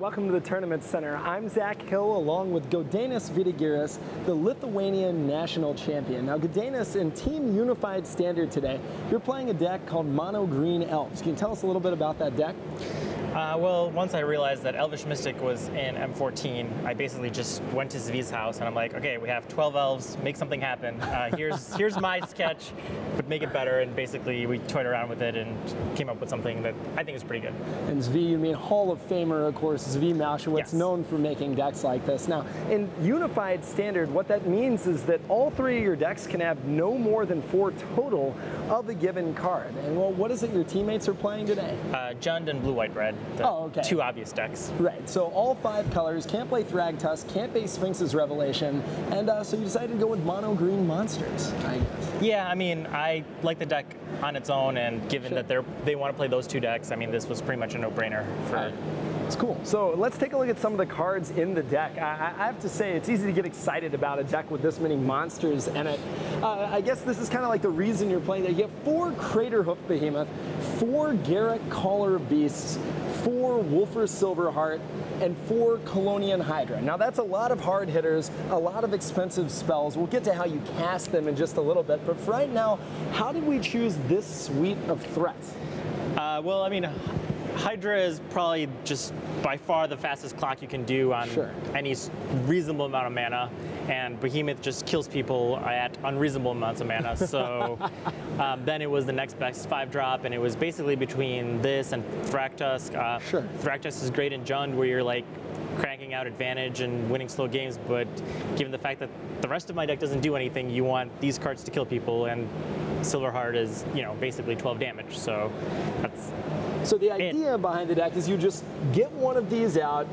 welcome to the Tournament Center. I'm Zac Hill along with Gaudenis Vidugiris, the Lithuanian national champion. Now Gaudenis, in Team Unified Standard today, you're playing a deck called Mono Green Elves. Can you tell us a little bit about that deck? Well, once I realized that Elvish Mystic was in M14, I basically just went to Zvi's house and I'm like, okay, we have 12 elves, make something happen. Here's my sketch, but make it better. And basically we toyed around with it and came up with something that I think is pretty good. And Zvi, you mean Hall of Famer, of course, Zvi Małkiewicz, yes, known for making decks like this. Now, in Unified Standard, what that means is that all three of your decks can have no more than 4 total of a given card. And well, what is it your teammates are playing today? Jund and blue-white-red. Okay. 2 obvious decks. Right, so all 5 colors, can't play Thragtusk, can't play Sphinx's Revelation, and so you decided to go with mono green monsters, I guess. Yeah, I mean, I like the deck on its own, and given that they want to play those 2 decks, I mean, this was pretty much a no-brainer for... It's cool. So let's take a look at some of the cards in the deck. I have to say, it's easy to get excited about a deck with this many monsters in it. I guess this is kind of like the reason you're playing that. You have 4 Craterhoof Behemoth, 4 Garrett Caller Beasts, 4 Wolfer Silverheart, and 4 Colonian Hydra. Now that's a lot of hard hitters, a lot of expensive spells. We'll get to how you cast them in just a little bit, but for right now, how did we choose this suite of threats? Well, I mean, Hydra is probably just by far the fastest clock you can do on any reasonable amount of mana, and Behemoth just kills people at unreasonable amounts of mana. So then it was the next best 5-drop, and it was basically between this and Thragtusk. Thragtusk is great in Jund, where you're like cranking out advantage and winning slow games, but given the fact that the rest of my deck doesn't do anything, you want these cards to kill people, and Silverheart is, you know, basically 12 damage. So that's... So the idea behind the deck is you just get one of these out,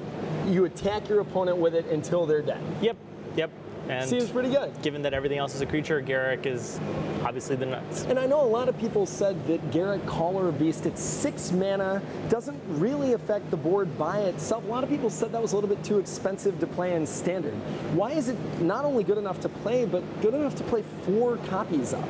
you attack your opponent with it until they're dead. Yep. And seems pretty good. Given that everything else is a creature, Garrett is obviously the nuts. And I know a lot of people said that Garrett Caller Beast at 6 mana doesn't really affect the board by itself. A lot of people said that was a little bit too expensive to play in Standard. Why is it not only good enough to play, but good enough to play 4 copies of?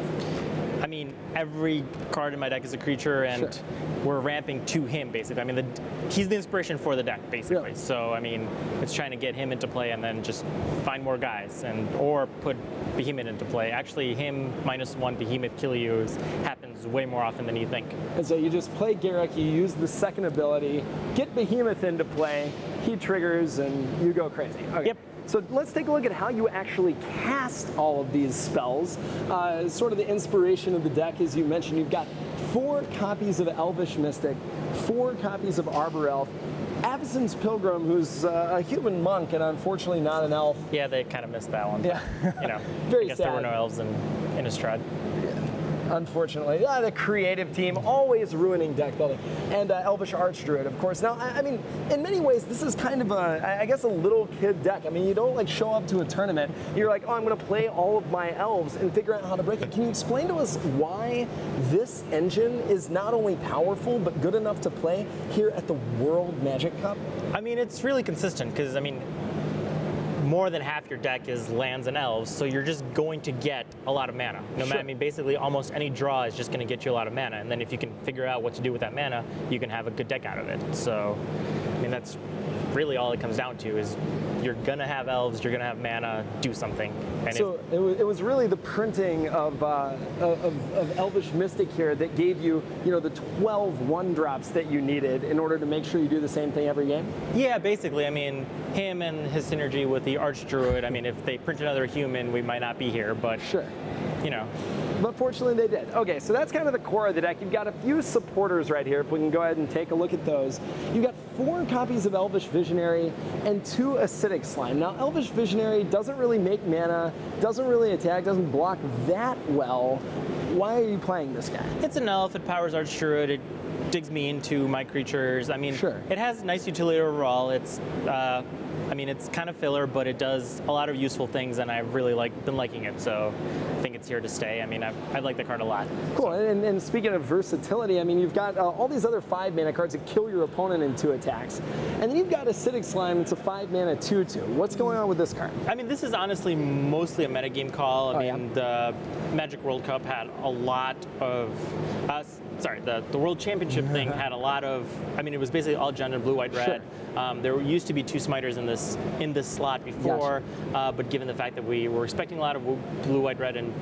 I mean, every card in my deck is a creature, and we're ramping to him, basically. I mean, he's the inspiration for the deck, basically. Really? So, I mean, it's trying to get him into play and then just find more guys, or put Behemoth into play. Actually, him -1 Behemoth kill you happens way more often than you think. And so you just play Garrett, you use the second ability, get Behemoth into play, he triggers, and you go crazy. Okay. Yep. So let's take a look at how you actually cast all of these spells. Sort of the inspiration of the deck, as you mentioned, you've got 4 copies of Elvish Mystic, 4 copies of Arbor Elf, Avacyn's Pilgrim, who's a human monk and unfortunately not an elf. Yeah, they kind of missed that one. Yeah. You know, Very I guess sad. there were no elves in Innistrad. Unfortunately. The creative team always ruining deck building. And Elvish Archdruid, of course. Now, I mean, in many ways, this is kind of I guess a little kid deck. I mean, you don't like show up to a tournament, you're like, oh, I'm going to play all of my elves and figure out how to break it. Can you explain to us why this engine is not only powerful, but good enough to play here at the World Magic Cup? I mean, it's really consistent, because, I mean, more than half your deck is lands and elves, so you're just going to get a lot of mana. No matter, I mean, basically almost any draw is just going to get you a lot of mana, and then if you can figure out what to do with that mana, you can have a good deck out of it. So, I mean, that's really all it comes down to, is you're going to have elves, you're going to have mana, do something. And so it was really the printing of Elvish Mystic here that gave you, the 12 1-drops that you needed in order to make sure you do the same thing every game? Yeah, basically. I mean, him and his synergy with the Archdruid, I mean, if they print another human, we might not be here, but, you know. But fortunately they did. Okay, so that's kind of the core of the deck. You've got a few supporters right here, if we can go ahead and take a look at those. You've got 4 copies of Elvish Visionary and 2 Acidic Slime. Now, Elvish Visionary doesn't really make mana, doesn't really attack, doesn't block that well. Why are you playing this guy? It's an elf, it powers Archdruid, it digs me into my creatures. I mean, it has nice utility overall. It's, I mean, it's kind of filler, but it does a lot of useful things, and I've really been liking it, so I think it's here to stay. I mean, I like the card a lot. Cool, and speaking of versatility, I mean, you've got all these other 5-mana cards that kill your opponent in 2 attacks. And then you've got Acidic Slime, it's a 5-mana 2/2. What's going on with this card? I mean, this is honestly mostly a metagame call. I mean, the Magic World Cup had a lot of sorry, the World Championship thing had a lot of, I mean, it was basically all Jund and blue, white, red. There used to be 2 smiters in this slot before, but given the fact that we were expecting a lot of blue, white, red, and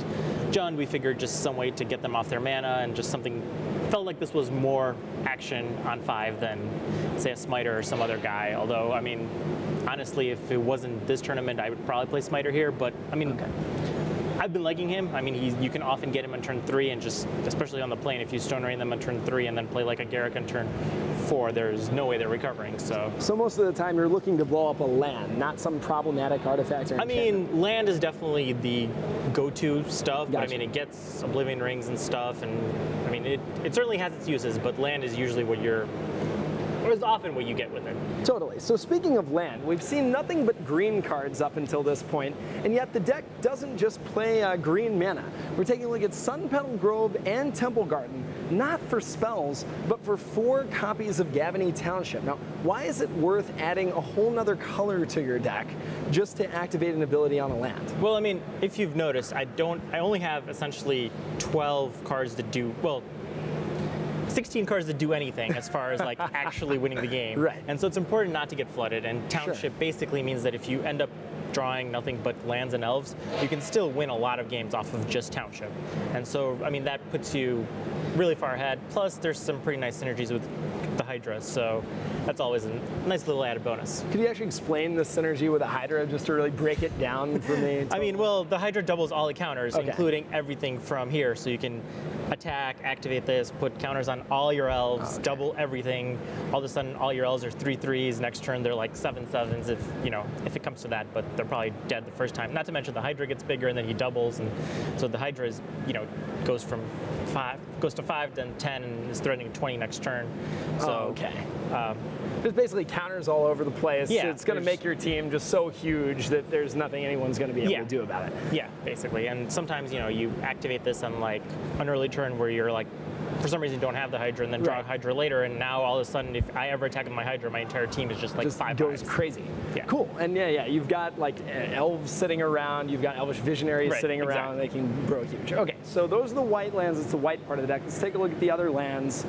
Jund, we figured just some way to get them off their mana and just something, felt like this was more action on 5 than, say, a smiter or some other guy. Although, I mean, honestly, if it wasn't this tournament, I would probably play smiter here, but I mean, I've been liking him. I mean, you can often get him on turn 3 and just, especially on the plane, if you Stone Rain them on turn 3 and then play like a Garruk on turn 4, there's no way they're recovering. So most of the time you're looking to blow up a land, not some problematic artifact or anything. I mean, land is definitely the go-to stuff. But I mean, it gets Oblivion Rings and stuff, and I mean, it certainly has its uses, but land is usually what you're, or is often what you get with it. Totally. So speaking of land, we've seen nothing but green cards up until this point, and yet the deck doesn't just play green mana. We're taking a look at Sun Petal Grove and Temple Garden, not for spells, but for 4 copies of Gaudenis Township. Now, why is it worth adding a whole nother color to your deck just to activate an ability on a land? Well, I mean, if you've noticed, I only have essentially 12 cards that do, well, 16 cards that do anything as far as like actually winning the game. Right. And so it's important not to get flooded, and Township basically means that if you end up drawing nothing but lands and elves, you can still win a lot of games off of just Township. And so, I mean, that puts you really far ahead. Plus, there's some pretty nice synergies with the Hydra, so that's always a nice little added bonus. Could you actually explain the synergy with the Hydra just to really break it down for me? I mean, well, the Hydra doubles all the counters, including everything from here, so you can attack, activate this, put counters on all your elves, double everything. All of a sudden, all your elves are 3/3s. Next turn, they're like 7/7s if it comes to that, but they're probably dead the first time. Not to mention the Hydra gets bigger and then he doubles, and so the Hydra is, goes to 5, then 10, and is threatening 20 next turn. So there's basically counters all over the place. Yeah, it's going to make your team just so huge that there's nothing anyone's going to be able to do about it. Yeah, basically. And sometimes, you activate this on like an early turn where you're like, for some reason you don't have the Hydra, and then draw a Hydra later, and now all of a sudden if I ever attack with my Hydra, my entire team is just like 5 goes crazy. Yeah. Cool. And you've got like elves sitting around, you've got Elvish Visionaries sitting around, they can grow huge. Okay, so those are the white lands, it's the white part of the deck. Let's take a look at the other lands.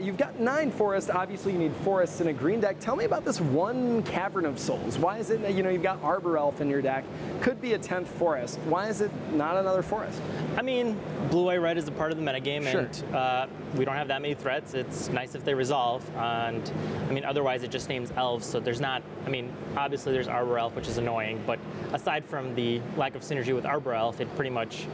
You've got 9 forests, obviously you need forests in a green deck. Tell me about this one Cavern of Souls. Why is it that, you've got Arbor Elf in your deck, could be a 10th forest. Why is it not another forest? I mean, blue, white, red is a part of the metagame, and we don't have that many threats. It's nice if they resolve, and I mean, otherwise it just names elves, so there's not, I mean, obviously there's Arbor Elf, which is annoying, but aside from the lack of synergy with Arbor Elf, it pretty much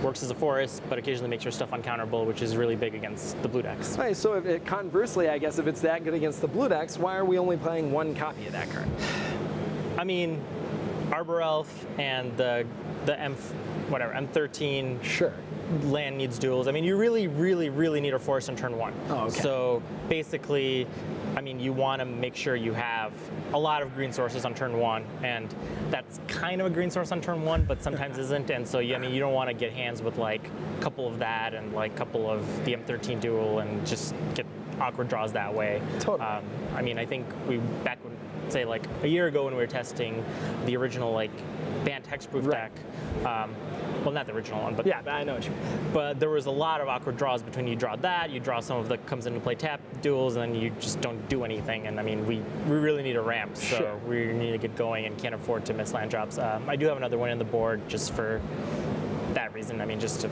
works as a forest, but occasionally makes your stuff uncounterable, which is really big against the blue decks. Right, so conversely, I guess, if it's that good against the blue decks, why are we only playing 1 copy of that card? I mean, Arbor Elf and the M13 land needs duels. I mean, you really, really, really need a forest on turn 1. So basically, I mean, you want to make sure you have a lot of green sources on turn 1, and that's kind of a green source on turn 1, but sometimes isn't. And so, I mean, you don't want to get hands with like a couple of that and like a couple of the M13 duel and just get awkward draws that way. Totally. I mean, I think back when, say like a year ago when we were testing the original like banned hexproof deck. Well, not the original one, but I know what you mean. But there was a lot of awkward draws between you draw that, you draw some of that comes into play tap duels, and then you just don't do anything. And I mean, we really need a ramp, so we need to get going and can't afford to miss land drops. I do have another one in the board just for that reason. I mean, just to,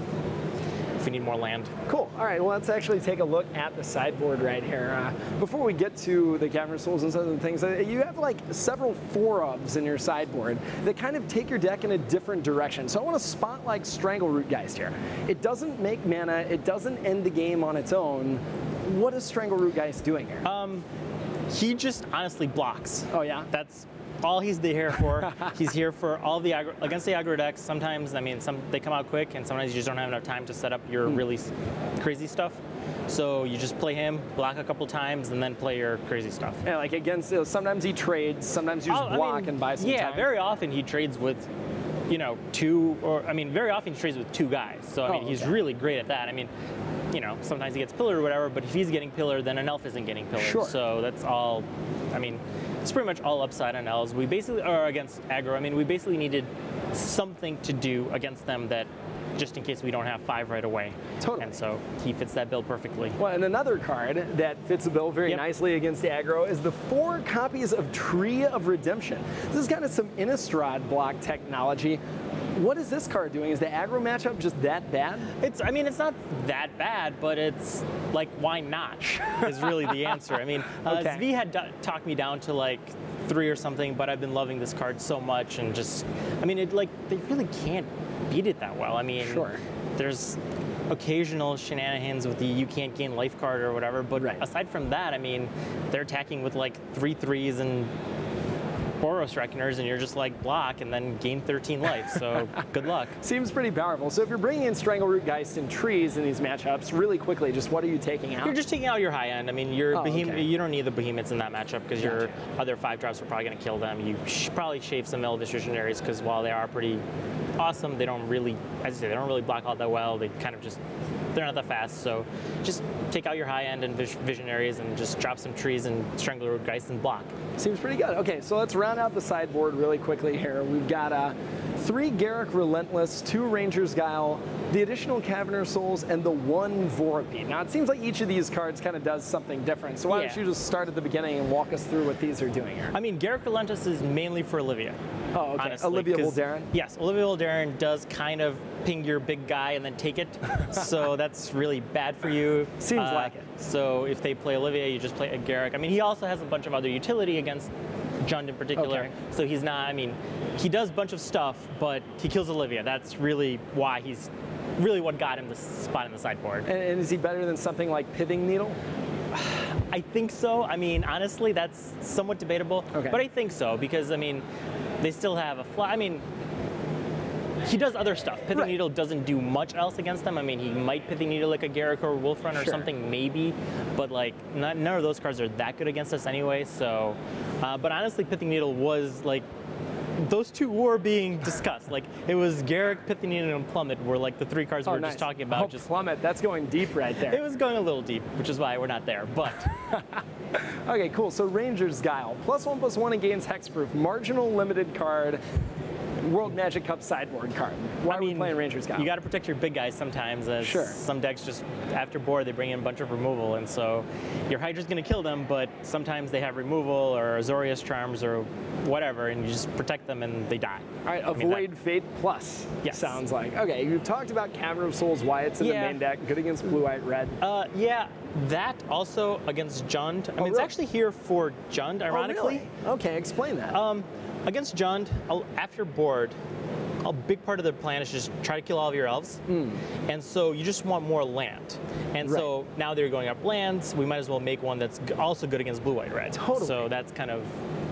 if we need more land. Cool. All right, well, let's actually take a look at the sideboard right here. Before we get to the Cavern of Souls and some of the things, you have like several 4-ofs in your sideboard that kind of take your deck in a different direction. So I want to spot like Strangleroot Geist here. It doesn't make mana, it doesn't end the game on its own. What is Strangleroot Geist doing here? He just honestly blocks. Oh yeah? That's all he's here for. He's here for all the against the aggro decks. Sometimes, I mean, they come out quick, and sometimes you just don't have enough time to set up your really crazy stuff. So you just play him, block a couple times, and then play your crazy stuff. Yeah, like against, sometimes he trades, sometimes you just block and buy some time. Yeah, very often he trades with, 2, or, I mean, very often he trades with 2 guys. So, I mean, he's really great at that. I mean, sometimes he gets pillared or whatever, but if he's getting pillared, then an elf isn't getting pillared. So that's all, I mean, it's pretty much all upside on elves. We basically, or against aggro, I mean, we basically needed something to do against them that just in case we don't have 5 right away. Totally. And so he fits that build perfectly. Well, and another card that fits the bill very nicely against aggro is the 4 copies of Tree of Redemption. This is kind of some Innistrad block technology. What is this card doing? Is the aggro matchup just that bad? I mean, it's not that bad, but it's like, why not? Is really the answer. I mean, Zvi had talked me down to like 3 or something, but I've been loving this card so much, and just, I mean, they really can't beat it that well. I mean, there's occasional shenanigans with the you can't gain life card or whatever, but aside from that, I mean, they're attacking with like 3 3s and Boros Reckoners, and you're just like block and then gain 13 life, so good luck. Seems pretty powerful. So if you're bringing in Strangleroot Geist and Trees in these matchups, really quickly, just what are you taking out? You're just taking out your high end. I mean, your you don't need the Behemoths in that matchup because your other 5-drops are probably going to kill them. You probably shave some Elvish Visionaries because while they are pretty awesome, they don't really, as I say, they don't really block out that well. They kind of just, they're not that fast. So just take out your high end and Visionaries and just drop some Trees and Strangleroot Geist and block. Seems pretty good. Okay, so let's round out the sideboard really quickly here. We've got 3 Garruk Relentless, 2 Ranger's Guile, the additional Caverner Souls, and the 1 Vorapede. Now, it seems like each of these cards kind of does something different, so why don't you just start at the beginning and walk us through what these are doing here? I mean, Garruk Relentless is mainly for Olivia. Oh, okay. Honestly, Olivia Voldaren? Yes, Olivia Voldaren does kind of ping your big guy and then take it, so that's really bad for you. Seems like it. So if they play Olivia, you just play a Garruk. I mean, he also has a bunch of other utility against Jund in particular, so he's not, I mean, he does a bunch of stuff, but he kills Olivia. That's really why he's really what got him the spot in the sideboard. And is he better than something like Pithing Needle? I think so. I mean, honestly, that's somewhat debatable, but I think so because, I mean, they still have a fly. I mean, he does other stuff. Pithing Needle doesn't do much else against them. I mean, he might Pithing Needle like a Garruk or Wolfrun or something, maybe, but like none of those cards are that good against us anyway. So, but honestly, Pithing Needle was like, those 2 were being discussed. Like it was Garruk, Pithing Needle, and Plummet were like the 3 cards we were just talking about. Oh, Plummet, that's going deep right there. It was going a little deep, which is why we're not there, but. Okay, cool. So Ranger's Guile, +1/+1 against Hexproof, marginal limited card, World Magic Cup sideboard card. Why are we playing Ranger's Guile? You got to protect your big guys sometimes. As some decks just, after board, they bring in a bunch of removal, and so your Hydra's going to kill them, but sometimes they have removal or Azorius Charms or whatever, and you just protect them and they die. All right, Avoid Fate Plus, sounds like. Okay, you've talked about Cavern of Souls, why it's in the main deck, good against blue, white, red. Yeah, that also against Jund. I mean, it's actually here for Jund, ironically. Oh, really? Okay, explain that. Against Jund, after board, a big part of the plan is just try to kill all of your elves. And so you just want more land. And so now they're going up lands, we might as well make one that's also good against blue, white, red. Totally. So that's kind of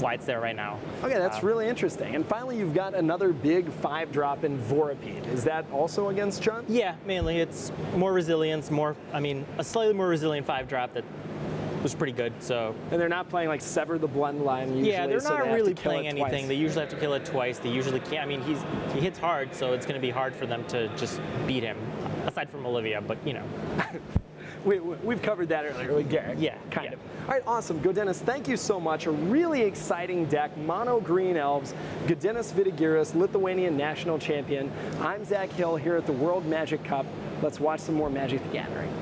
why it's there right now. Okay, that's really interesting. And finally, you've got another big 5-drop in Vorapede. Is that also against Jund? Yeah, mainly. It's more resilience, I mean, a slightly more resilient 5-drop that was pretty good. So. And they're not playing like Sever the Bloodline usually. Yeah, they're not really playing anything. They usually have to kill it twice. They usually can't. I mean, he hits hard, so it's going to be hard for them to just beat him. Aside from Olivia, but you know. We've covered that earlier with Garruk. Yeah, kind of. All right, awesome. Gaudenis, thank you so much. A really exciting deck. Mono Green Elves, Gaudenis Vidugiris, Lithuanian national champion. I'm Zac Hill here at the World Magic Cup. Let's watch some more Magic the Gathering.